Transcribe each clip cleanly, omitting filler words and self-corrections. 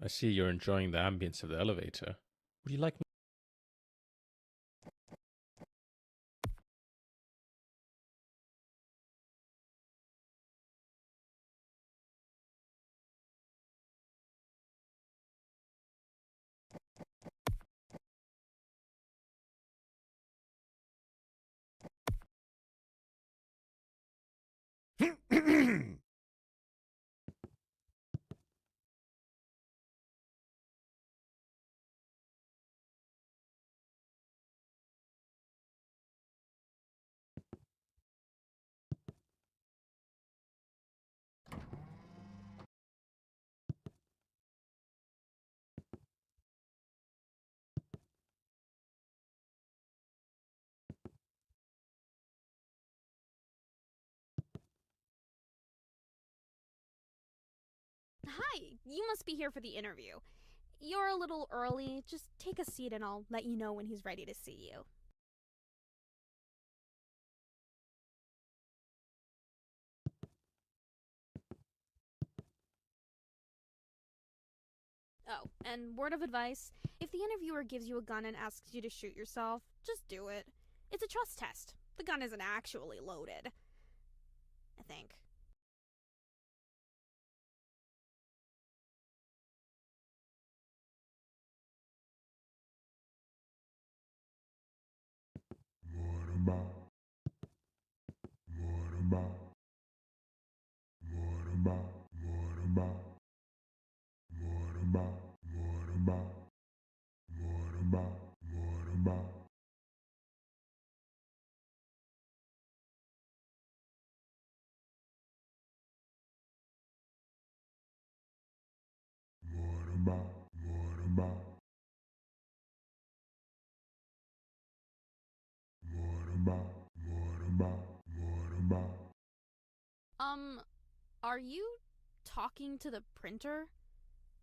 I see you're enjoying the ambience of the elevator. Would you like me? Hi, you must be here for the interview. You're a little early. Just take a seat and I'll let you know when he's ready to see you. Oh, and word of advice, if the interviewer gives you a gun and asks you to shoot yourself, just do it. It's a trust test. The gun isn't actually loaded. I think. Are you talking to the printer?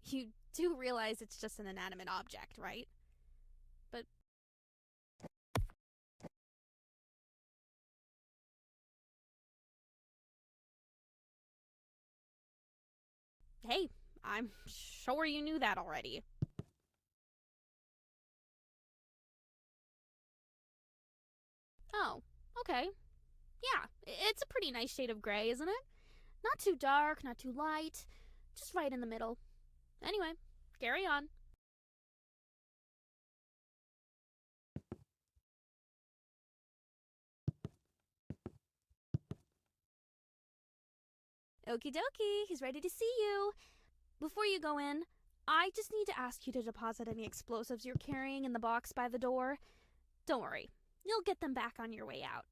You do realize it's just an inanimate object, right? But hey, I'm sure you knew that already. Oh, okay. Yeah, it's a pretty nice shade of gray, isn't it? Not too dark, not too light, just right in the middle. Anyway, carry on. Okie dokie, he's ready to see you. Before you go in, I just need to ask you to deposit any explosives you're carrying in the box by the door. Don't worry, you'll get them back on your way out.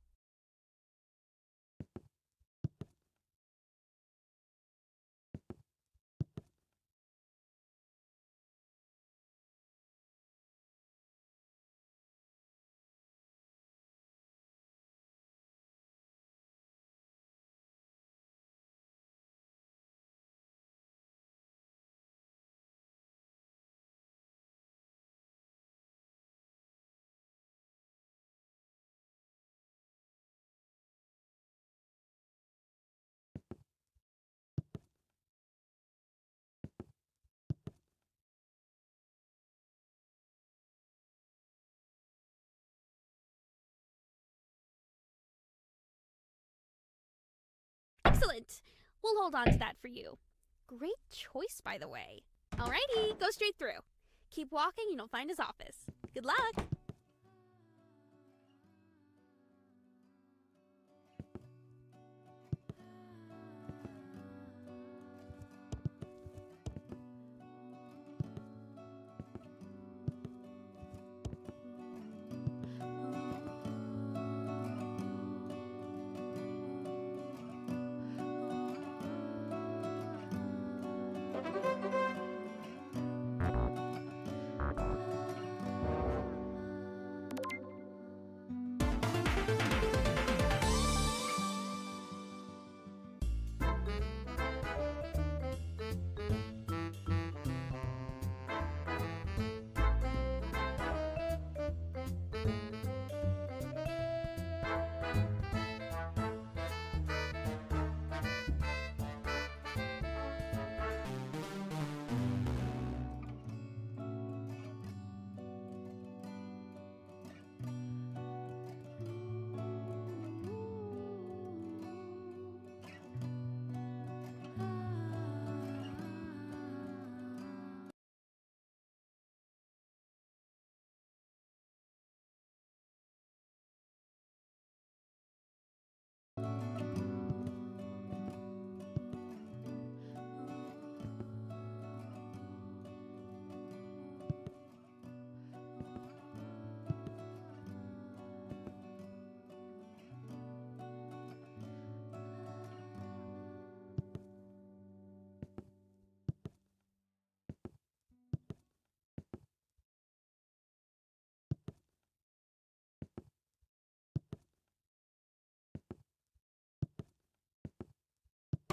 Excellent! We'll hold on to that for you. Great choice, by the way. Alrighty, go straight through. Keep walking and you'll find his office. Good luck!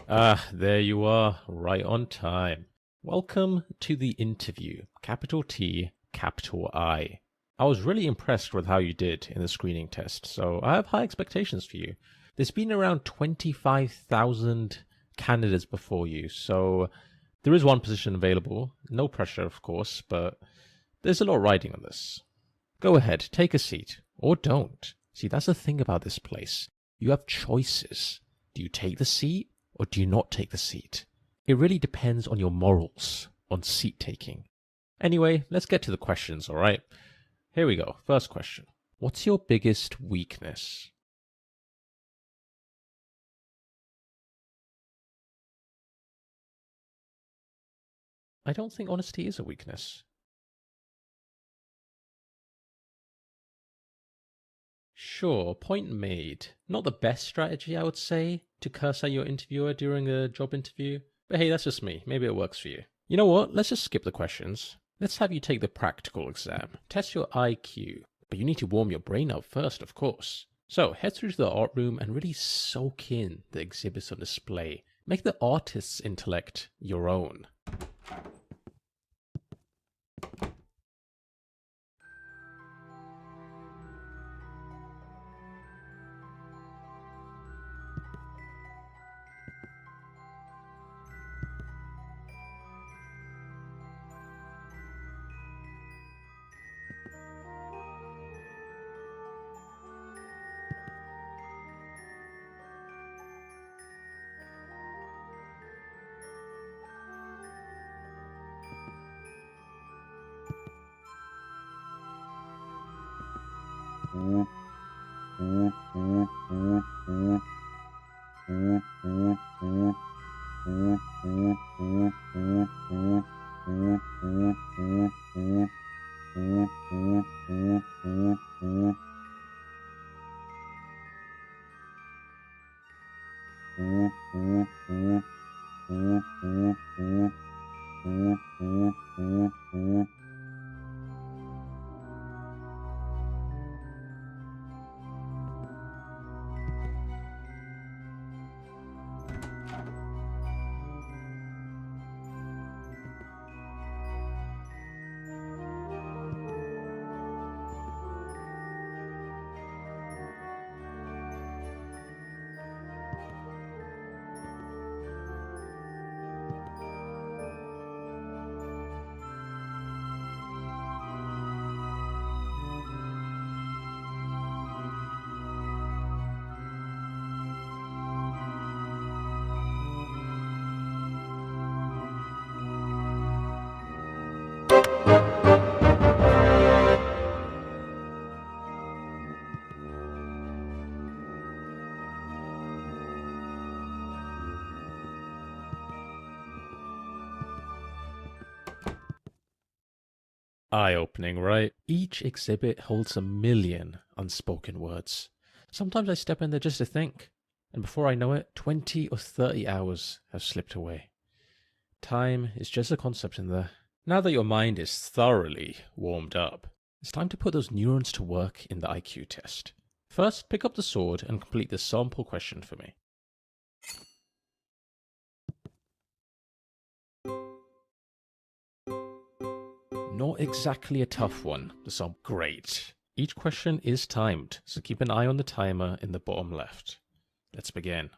There you are, right on time. Welcome to the interview, capital T, capital I. I was really impressed with how you did in the screening test, so I have high expectations for you. There's been around 25,000 candidates before you, so there is one position available. No pressure, of course, but there's a lot riding on this. Go ahead, take a seat, or don't. See, that's the thing about this place. You have choices. Do you take the seat, or do you not take the seat? It really depends on your morals, on seat taking. Anyway, let's get to the questions, alright? Here we go. First question. What's your biggest weakness? I don't think honesty is a weakness. Sure, point made. Not the best strategy, I would say, to curse at your interviewer during a job interview. But hey, that's just me. Maybe it works for you. You know what? Let's just skip the questions. Let's have you take the practical exam. Test your IQ. But you need to warm your brain up first, of course. So, head through to the art room and really soak in the exhibits on display. Make the artist's intellect your own. Eye-opening, right? Each exhibit holds a million unspoken words. Sometimes I step in there just to think, and before I know it, 20 or 30 hours have slipped away. Time is just a concept in there. Now that your mind is thoroughly warmed up, it's time to put those neurons to work in the IQ test. First, pick up the sword and complete the sample question for me. Not exactly a tough one. Great. Each question is timed, so keep an eye on the timer in the bottom left. Let's begin.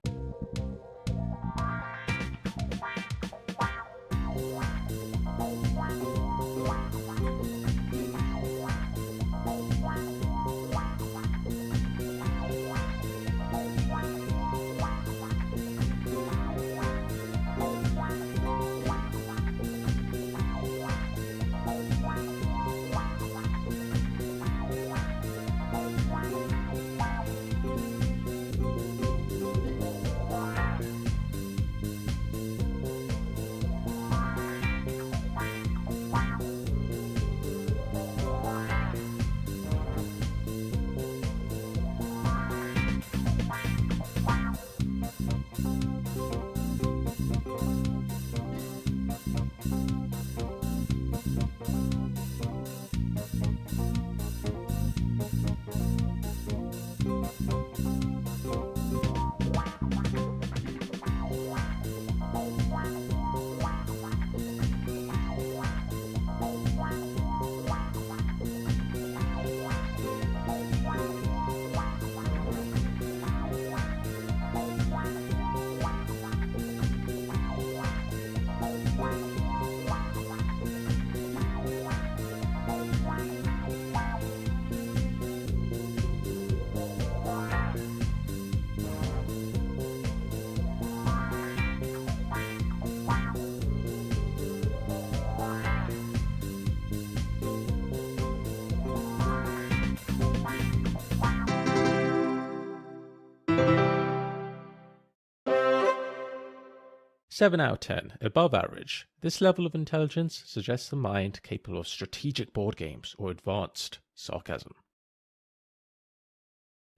7 out of 10, above average. This level of intelligence suggests a mind capable of strategic board games or advanced sarcasm.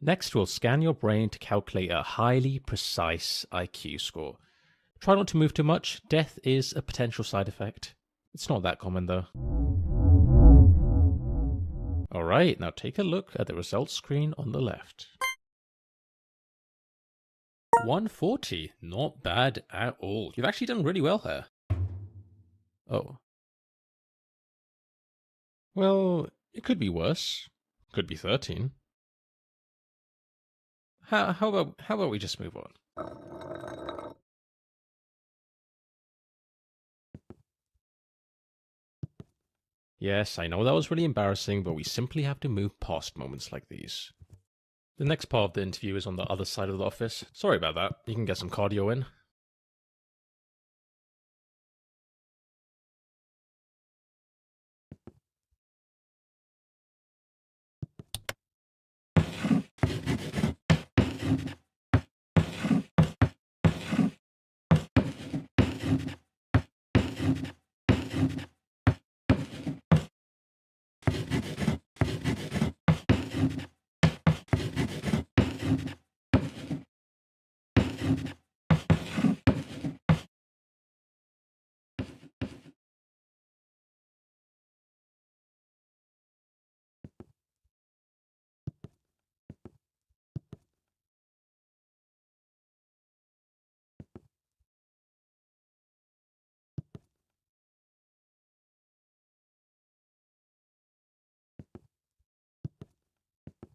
Next, we'll scan your brain to calculate a highly precise IQ score. Try not to move too much. Death is a potential side effect. It's not that common though. Alright, now take a look at the results screen on the left. 140, not bad at all. You've actually done really well here. Oh. Well, it could be worse. Could be 13. How about we just move on? Yes, I know that was really embarrassing, but we simply have to move past moments like these. The next part of the interview is on the other side of the office. Sorry about that. You can get some cardio in.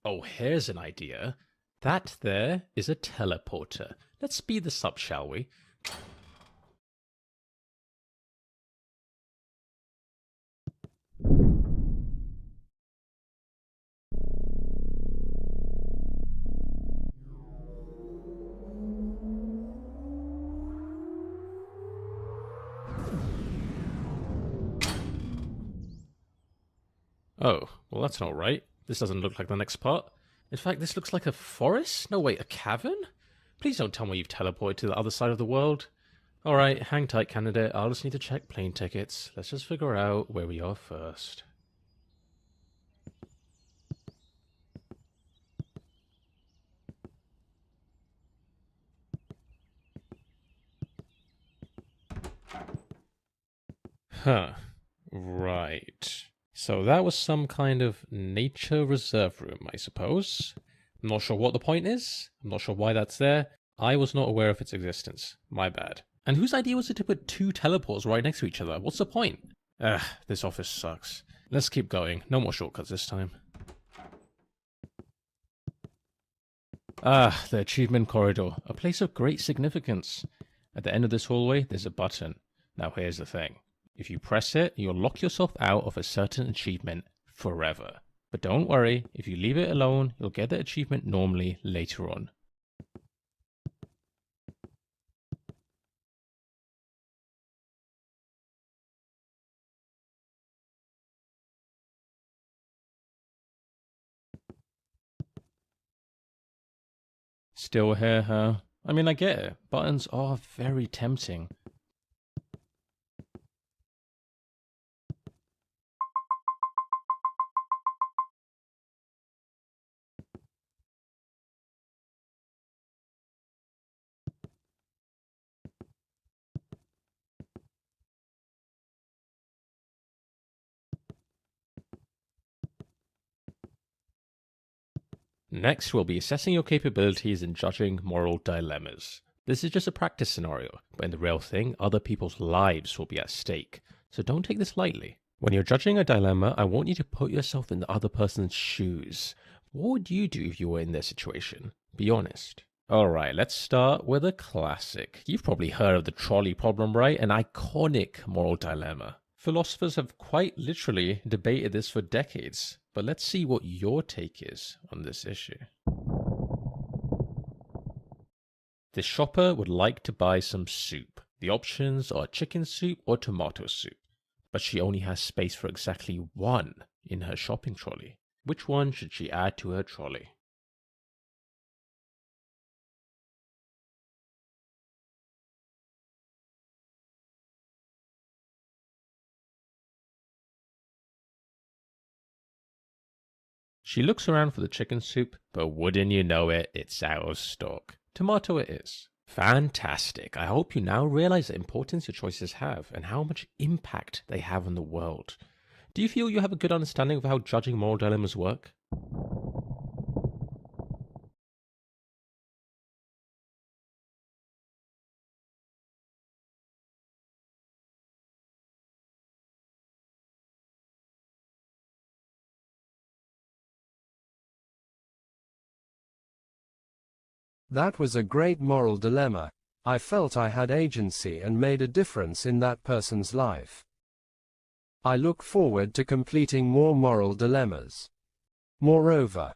Oh, here's an idea. That there is a teleporter. Let's speed this up, shall we? Oh, well that's not right. This doesn't look like the next part. In fact, this looks like a forest? No, wait, a cavern? Please don't tell me you've teleported to the other side of the world. Alright, hang tight, candidate. I'll just need to check plane tickets. Let's just figure out where we are first. Huh. Right. So that was some kind of nature reserve room, I suppose. I'm not sure what the point is. I'm not sure why that's there. I was not aware of its existence. My bad. And whose idea was it to put 2 teleports right next to each other? What's the point? Ugh, this office sucks. Let's keep going. No more shortcuts this time. Ah, the achievement corridor. A place of great significance. At the end of this hallway, there's a button. Now here's the thing. If you press it, you'll lock yourself out of a certain achievement forever. But don't worry, if you leave it alone, you'll get the achievement normally later on. Still here, huh? I mean, I get it. Buttons are very tempting. Next, we'll be assessing your capabilities in judging moral dilemmas. This is just a practice scenario, but in the real thing, other people's lives will be at stake, so don't take this lightly. When you're judging a dilemma, I want you to put yourself in the other person's shoes. What would you do if you were in their situation? Be honest. Alright, let's start with a classic. You've probably heard of the trolley problem, right? An iconic moral dilemma. Philosophers have quite literally debated this for decades, but let's see what your take is on this issue. The shopper would like to buy some soup. The options are chicken soup or tomato soup, but she only has space for exactly one in her shopping trolley. Which one should she add to her trolley? She looks around for the chicken soup, but wouldn't you know it, it's out of stock. Tomato it is. Fantastic. I hope you now realize the importance your choices have and how much impact they have on the world. Do you feel you have a good understanding of how judging moral dilemmas work? That was a great moral dilemma. I felt I had agency and made a difference in that person's life. I look forward to completing more moral dilemmas. Moreover,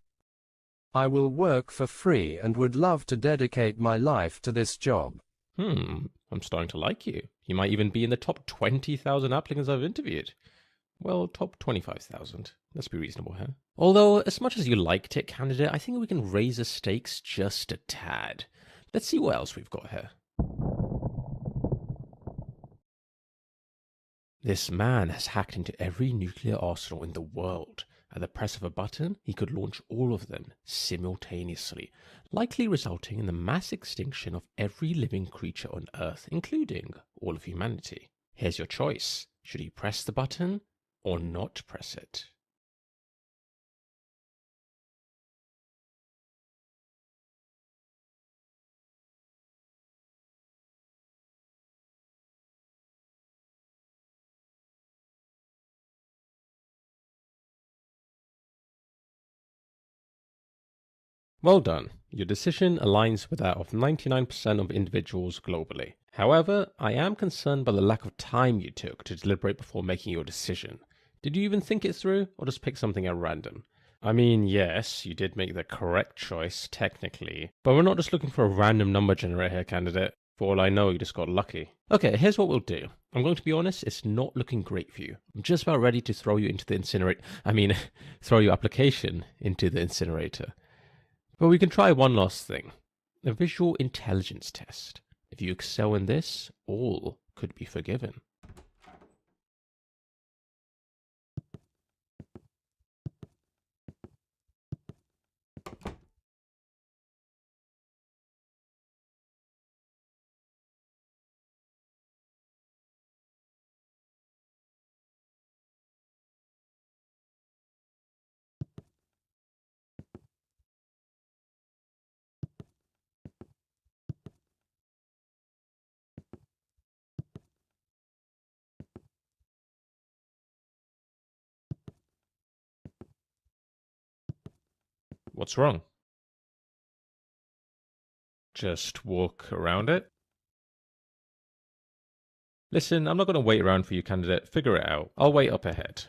I will work for free and would love to dedicate my life to this job. I'm starting to like you. You might even be in the top 20,000 applicants I've interviewed. Well, top 25,000. Let's be reasonable here. Although, as much as you liked it, candidate, I think we can raise the stakes just a tad. Let's see what else we've got here. This man has hacked into every nuclear arsenal in the world. At the press of a button, he could launch all of them simultaneously, likely resulting in the mass extinction of every living creature on Earth, including all of humanity. Here's your choice. Should he press the button or not press it? Well done. Your decision aligns with that of 99% of individuals globally. However, I am concerned by the lack of time you took to deliberate before making your decision. Did you even think it through, or just pick something at random? I mean, yes, you did make the correct choice, technically, but we're not just looking for a random number generator here, candidate. For all I know, you just got lucky. Okay, here's what we'll do. I'm going to be honest, it's not looking great for you. I'm just about ready to throw you into the incinerator. Throw your application into the incinerator. But we can try one last thing. A visual intelligence test. If you excel in this, all could be forgiven. What's wrong? Just walk around it? Listen, I'm not going to wait around for you, candidate. Figure it out. I'll wait up ahead.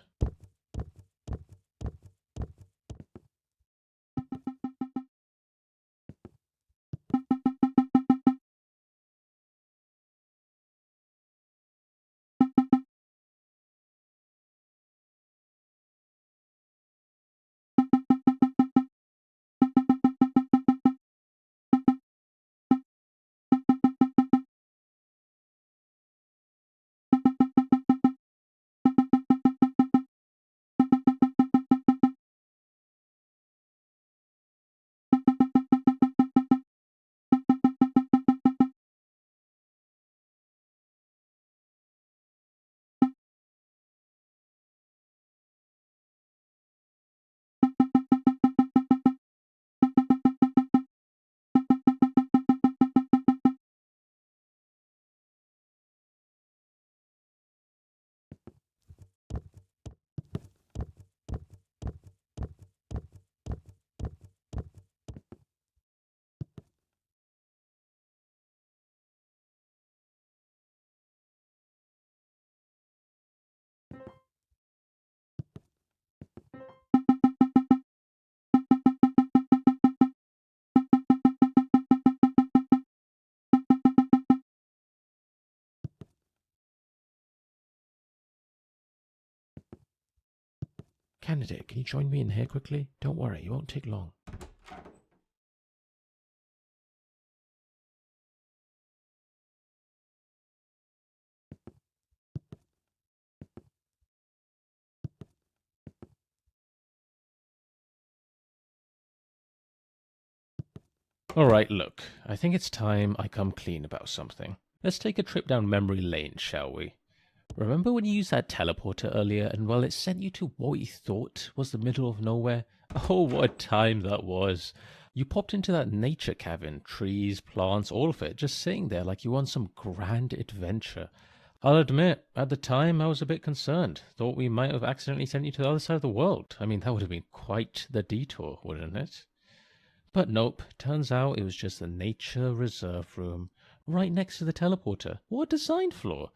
Candidate, can you join me in here quickly? Don't worry, it won't take long. Alright, look, I think it's time I come clean about something. Let's take a trip down memory lane, shall we? Remember when you used that teleporter earlier and, well, it sent you to what you thought was the middle of nowhere? Oh, what a time that was. You popped into that nature cavern, trees, plants, all of it, just sitting there like you were on some grand adventure. I'll admit, at the time I was a bit concerned. Thought we might have accidentally sent you to the other side of the world. I mean, that would have been quite the detour, wouldn't it? But nope, turns out it was just the nature reserve room, right next to the teleporter. What a design flaw!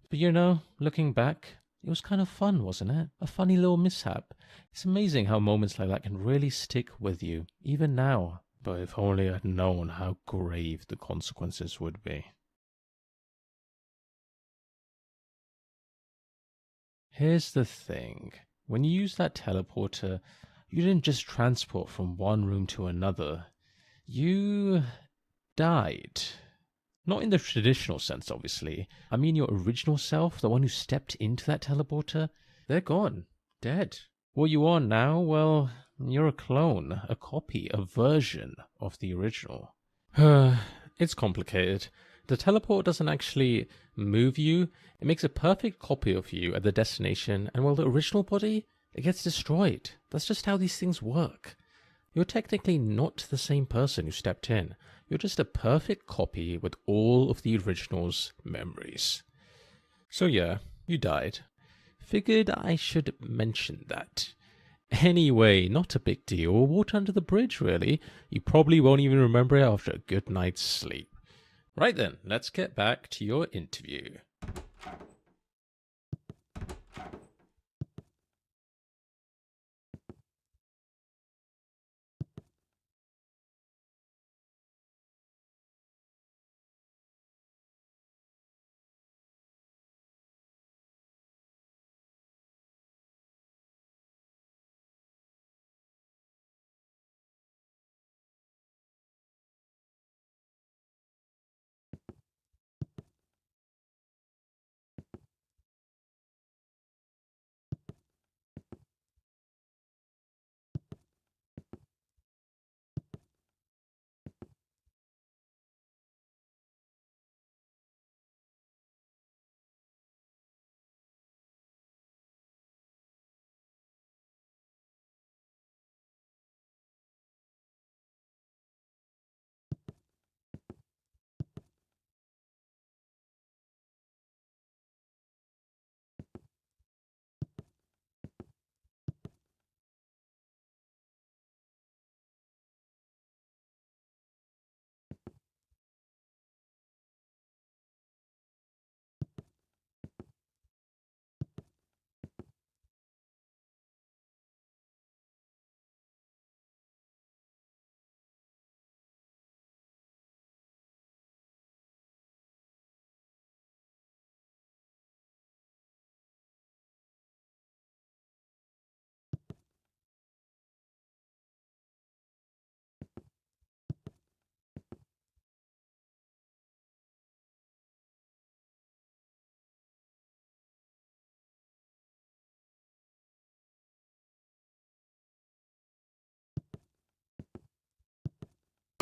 But you know, looking back, it was kind of fun, wasn't it? A funny little mishap. It's amazing how moments like that can really stick with you, even now. But if only I'd known how grave the consequences would be. Here's the thing. When you use that teleporter, you didn't just transport from one room to another. You died. Not in the traditional sense, obviously. I mean your original self, the one who stepped into that teleporter, they're gone. Dead. What you are now, well, you're a clone, a copy, a version of the original. It's complicated. The teleport doesn't actually move you. It makes a perfect copy of you at the destination, and while the original body, it gets destroyed. That's just how these things work. You're technically not the same person who stepped in. You're just a perfect copy with all of the original's memories. So yeah, you died. Figured I should mention that. Anyway, not a big deal. Water under the bridge, really. You probably won't even remember it after a good night's sleep. Right then, let's get back to your interview.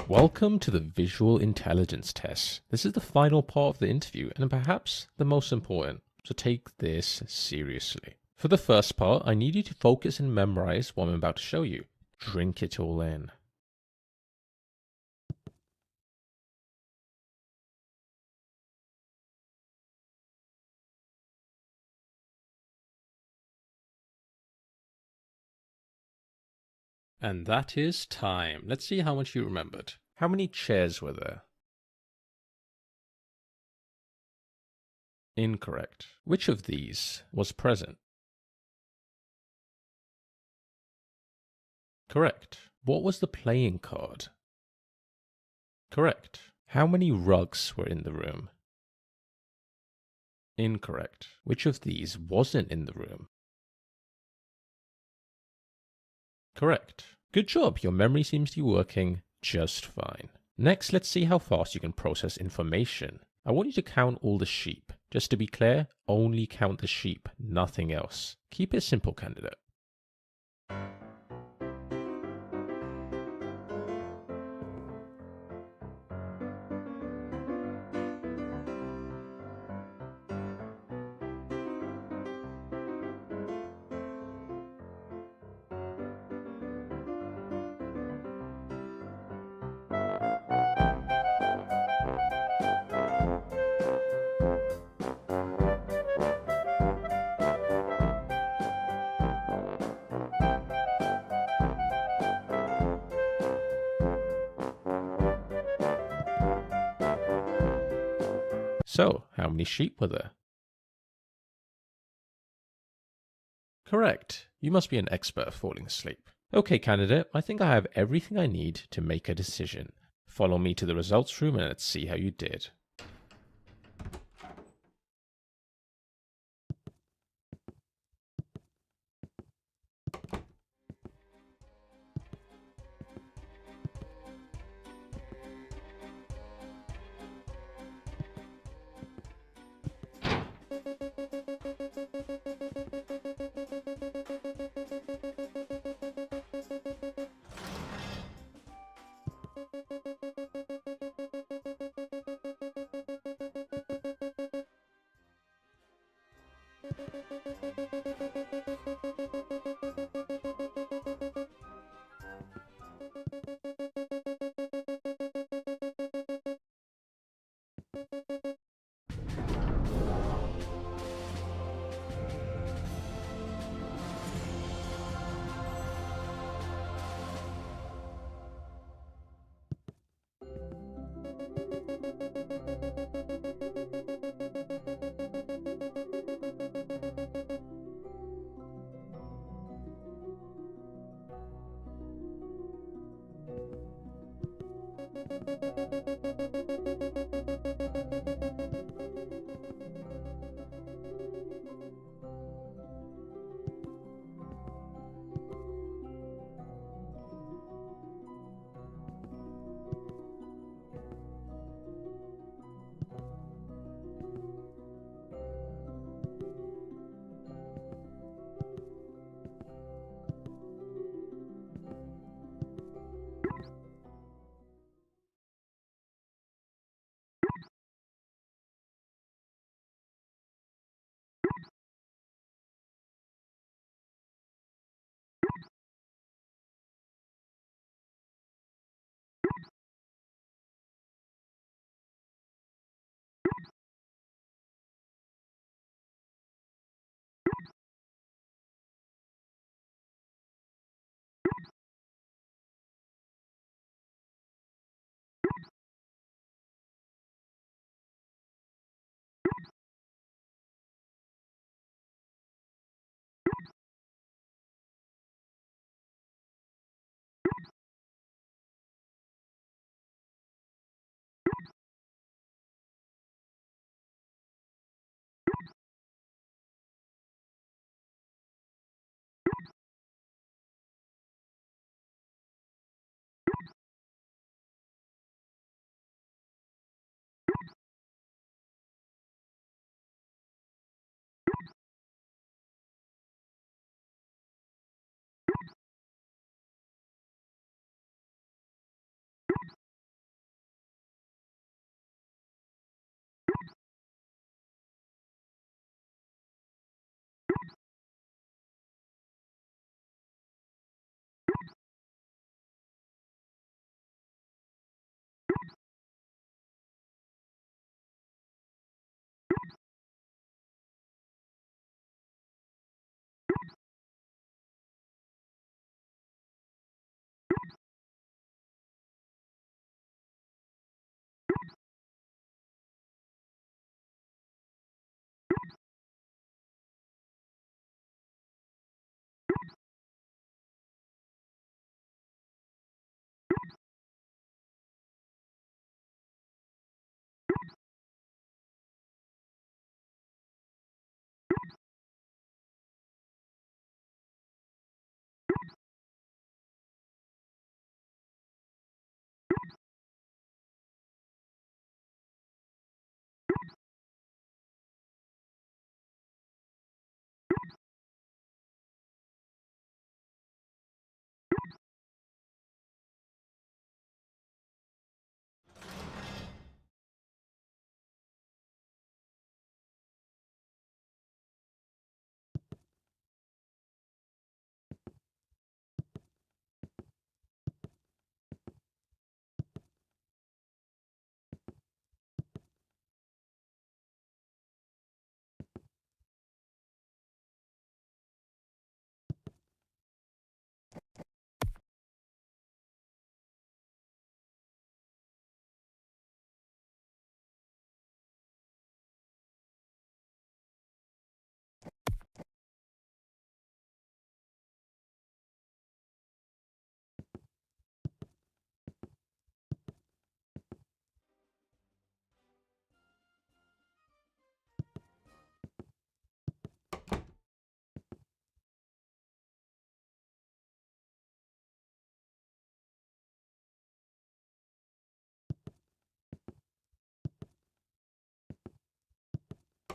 Welcome to the visual intelligence test. This is the final part of the interview and perhaps the most important, so take this seriously. For the first part, I need you to focus and memorize what I'm about to show you. Drink it all in. And that is time. Let's see how much you remembered. How many chairs were there? Incorrect. Which of these was present? Correct. What was the playing card? Correct. How many rugs were in the room? Incorrect. Which of these wasn't in the room? Correct. Good job, your memory seems to be working just fine. Next, let's see how fast you can process information. I want you to count all the sheep. Just to be clear, only count the sheep, nothing else. Keep it simple, candidate. So, how many sheep were there? Correct. You must be an expert at falling asleep. Okay, candidate, I think I have everything I need to make a decision. Follow me to the results room and let's see how you did.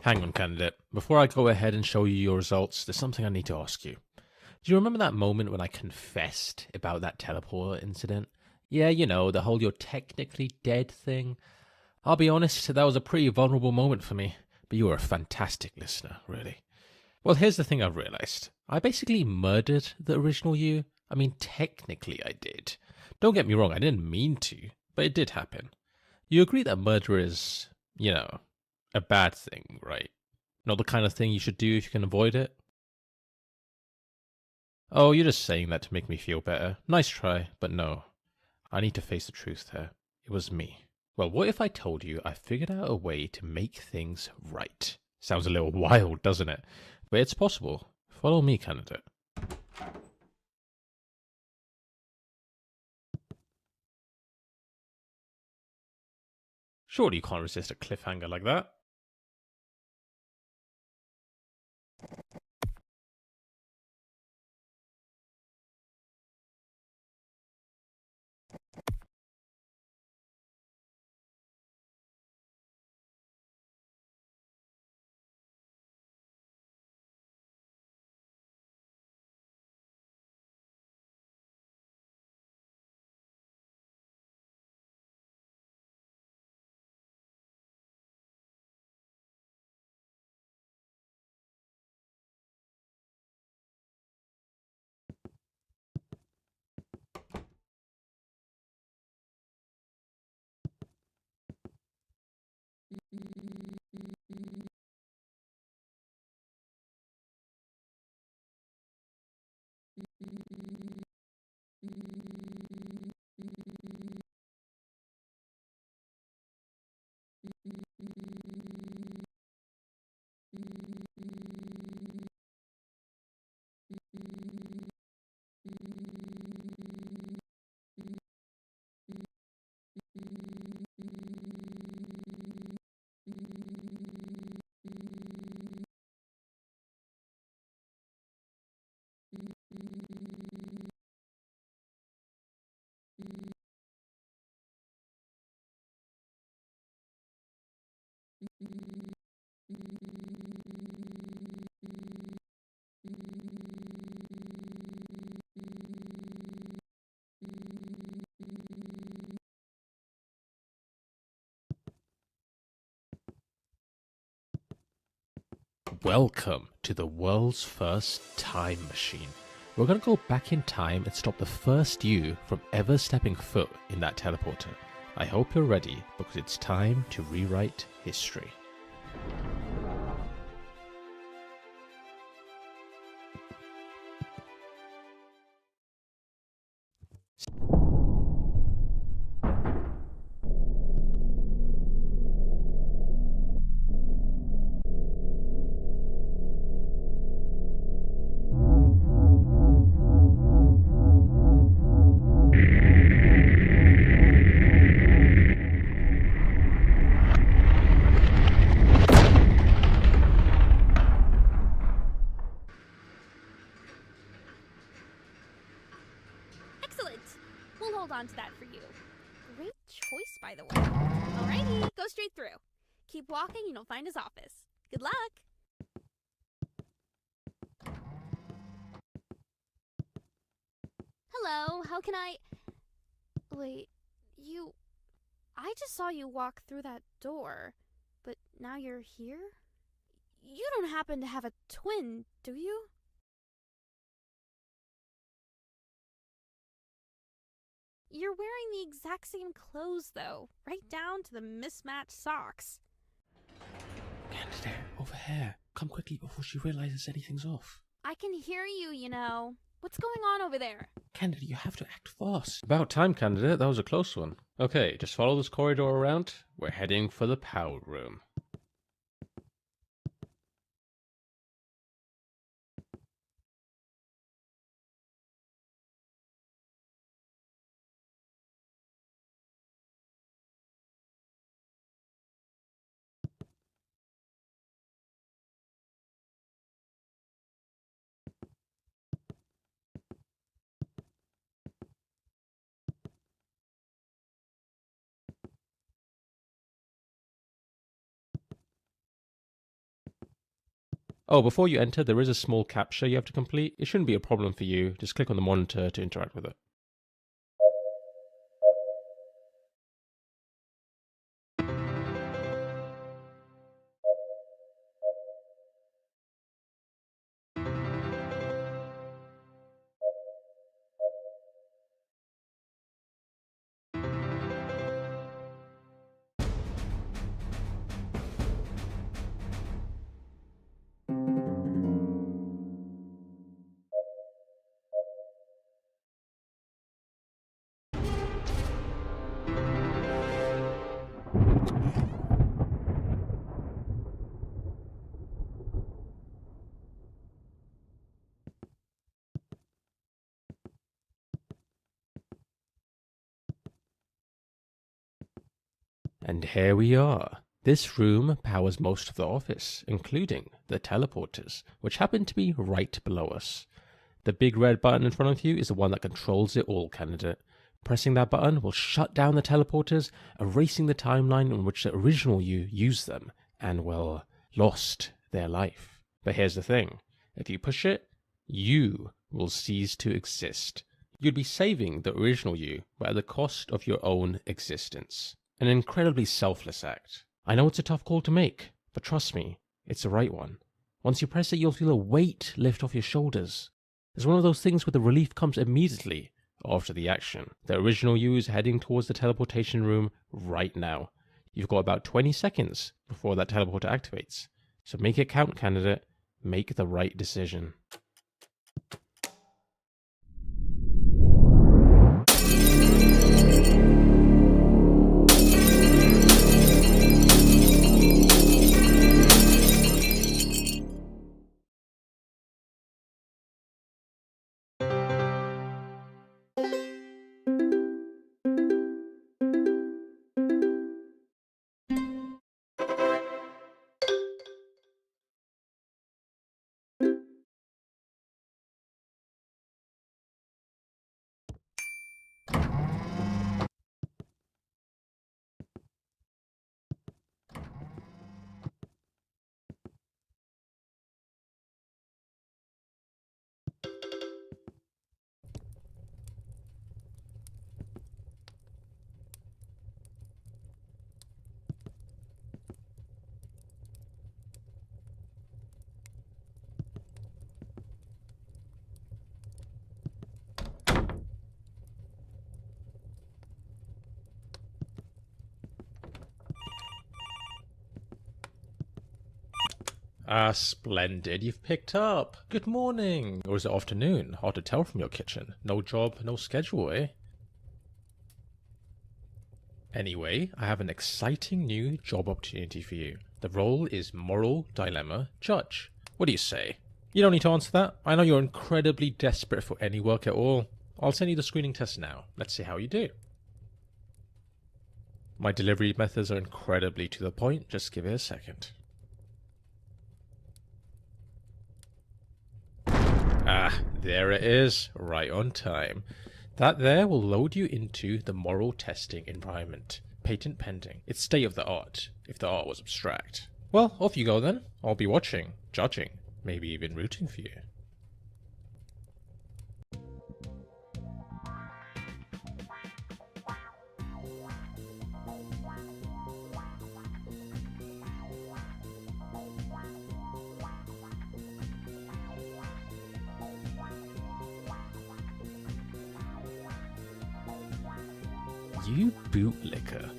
Hang on, candidate. Before I go ahead and show you your results, there's something I need to ask you. Do you remember that moment when I confessed about that teleporter incident? Yeah, you know, the whole you're technically dead thing. I'll be honest, that was a pretty vulnerable moment for me, but you were a fantastic listener, really. Well, here's the thing I've realized. I basically murdered the original you. I mean, technically I did. Don't get me wrong, I didn't mean to, but it did happen. You agree that murder is, you know, a bad thing, right? Not the kind of thing you should do if you can avoid it? Oh, you're just saying that to make me feel better. Nice try, but no. I need to face the truth there. It was me. Well, what if I told you I figured out a way to make things right? Sounds a little wild, doesn't it? But it's possible. Follow me, candidate. Surely you can't resist a cliffhanger like that. Welcome to the world's first time machine. We're going to go back in time and stop the first you from ever stepping foot in that teleporter. I hope you're ready because it's time to rewrite history. Excellent! We'll hold on to that for you. Great choice, by the way. Alrighty, go straight through. Keep walking and you'll find his office. Good luck! Hello, how can I... Wait, you... I just saw you walk through that door, but now you're here? You don't happen to have a twin, do you? You're wearing the exact same clothes, though, right down to the mismatched socks. Candidate, over here. Come quickly before she realizes anything's off. I can hear you, you know. What's going on over there? Candidate, you have to act fast. About time, candidate. That was a close one. Okay, just follow this corridor around. We're heading for the power room. Oh, before you enter, there is a small captcha you have to complete. It shouldn't be a problem for you. Just click on the monitor to interact with it. And here we are. This room powers most of the office, including the teleporters, which happen to be right below us. The big red button in front of you is the one that controls it all, candidate. Pressing that button will shut down the teleporters, erasing the timeline in which the original you used them and, well, lost their life. But here's the thing. If you push it, you will cease to exist. You'd be saving the original you, but at the cost of your own existence. An incredibly selfless act. I know it's a tough call to make, but trust me, it's the right one. Once you press it, you'll feel a weight lift off your shoulders. It's one of those things where the relief comes immediately after the action. The original you is heading towards the teleportation room right now. You've got about 20 seconds before that teleporter activates. So make it count, candidate. Make the right decision. Ah, splendid. You've picked up. Good morning. Or is it afternoon? Hard to tell from your kitchen. No job, no schedule, eh? Anyway, I have an exciting new job opportunity for you. The role is Moral Dilemma Judge. What do you say? You don't need to answer that. I know you're incredibly desperate for any work at all. I'll send you the screening test now. Let's see how you do. My delivery methods are incredibly to the point. Just give it a second. Ah, there it is, right on time. That there will load you into the moral testing environment. Patent pending. It's state of the art, if the art was abstract. Well, off you go then. I'll be watching, judging, maybe even rooting for you. You bootlicker.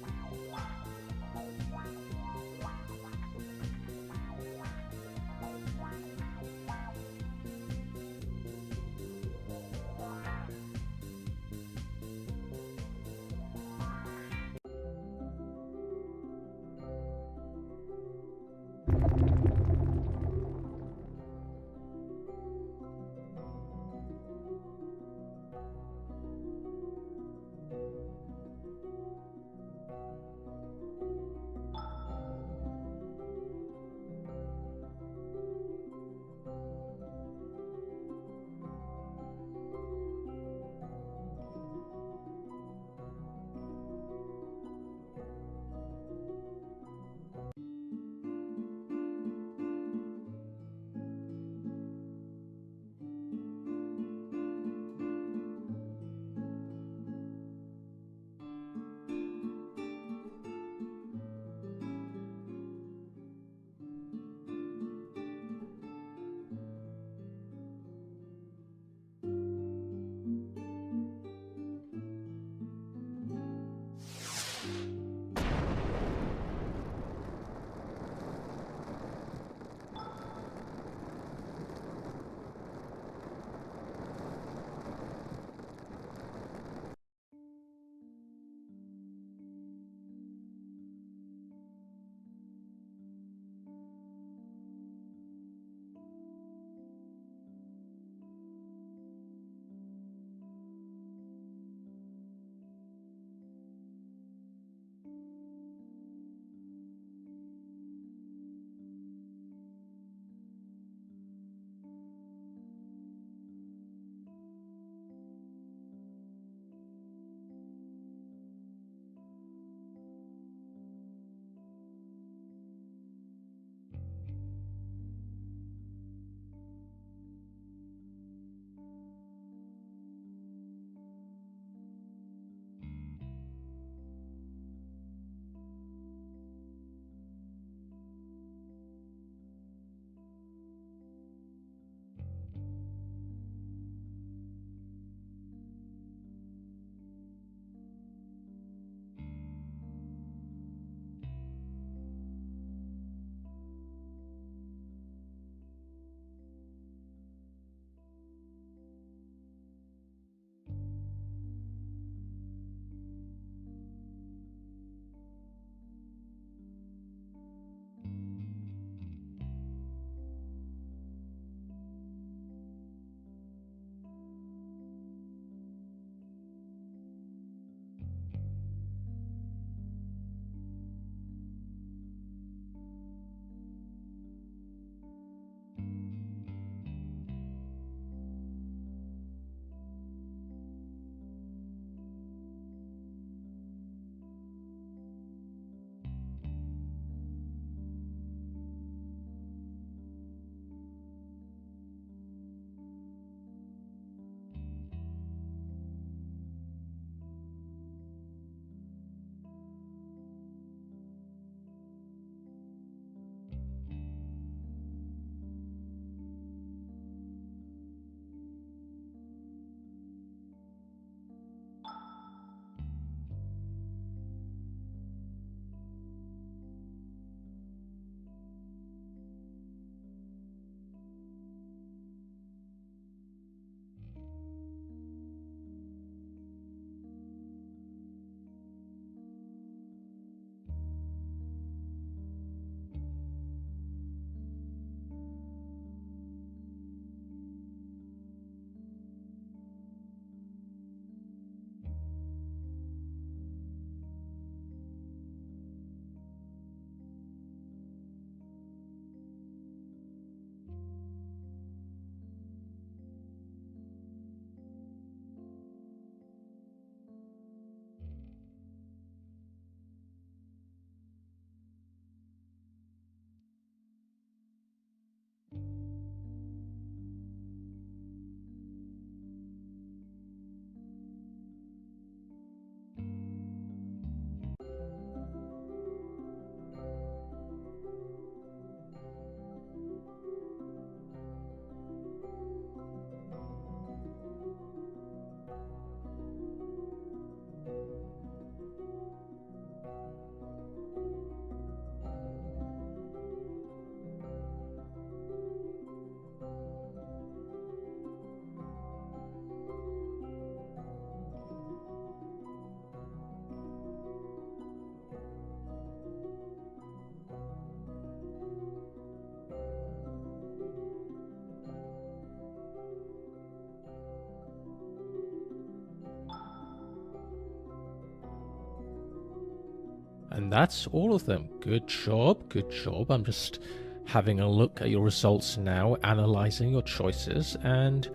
And that's all of them. Good job, good job. I'm just having a look at your results now, analysing your choices, and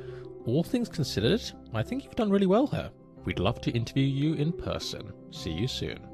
all things considered, I think you've done really well here. We'd love to interview you in person. See you soon.